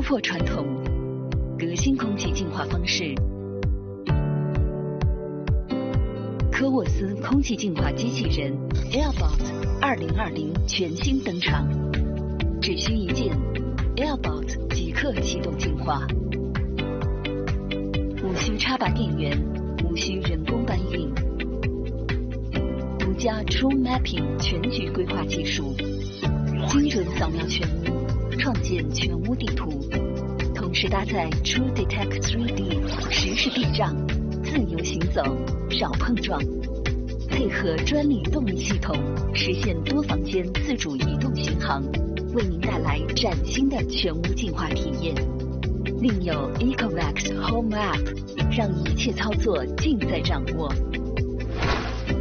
突破传统，革新空气净化方式。科沃斯空气净化机器人 AirBot 2020全新登场，只需一键 AirBot 即刻启动净化，无需插拔电源，无需人工搬运，独家 True Mapping 全局规划技术，精准扫描全屋，创建全屋地图，同时搭载 True Detect 3D 实时避障，自由行走，少碰撞，配合专利动力系统，实现多房间自主移动巡航，为您带来崭新的全屋净化体验。另有 EcoVax Home App， 让一切操作尽在掌握。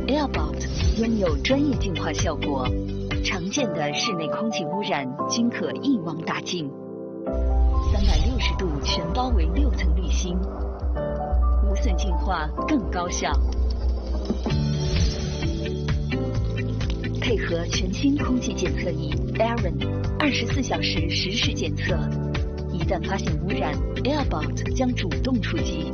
AirBot 拥有专业净化效果，常见的室内空气污染均可一网打尽，360度全包围6层滤芯，无损净化更高效。配合全新空气检测仪 Aaron，24小时实时检测，一旦发现污染 ，AirBot 将主动出击。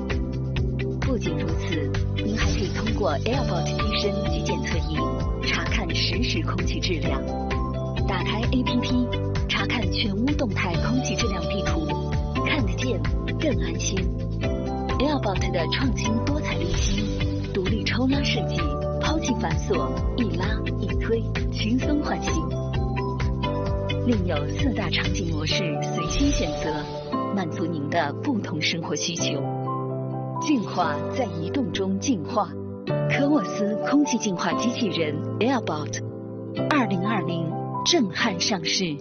不仅如此，您还可以通过 AirBot 机身及检测仪查看实时空气质量。打开 APP， 查看全屋动态空气质量地图，看得见更安心。AirBot 的创新多彩滤芯，独立抽拉设计，抛弃繁琐，一拉一推，轻松换新。另有4大场景模式随心选择，满足您的不同生活需求。净化在移动中进化，科沃斯空气净化机器人 AirBot 2020震撼上市。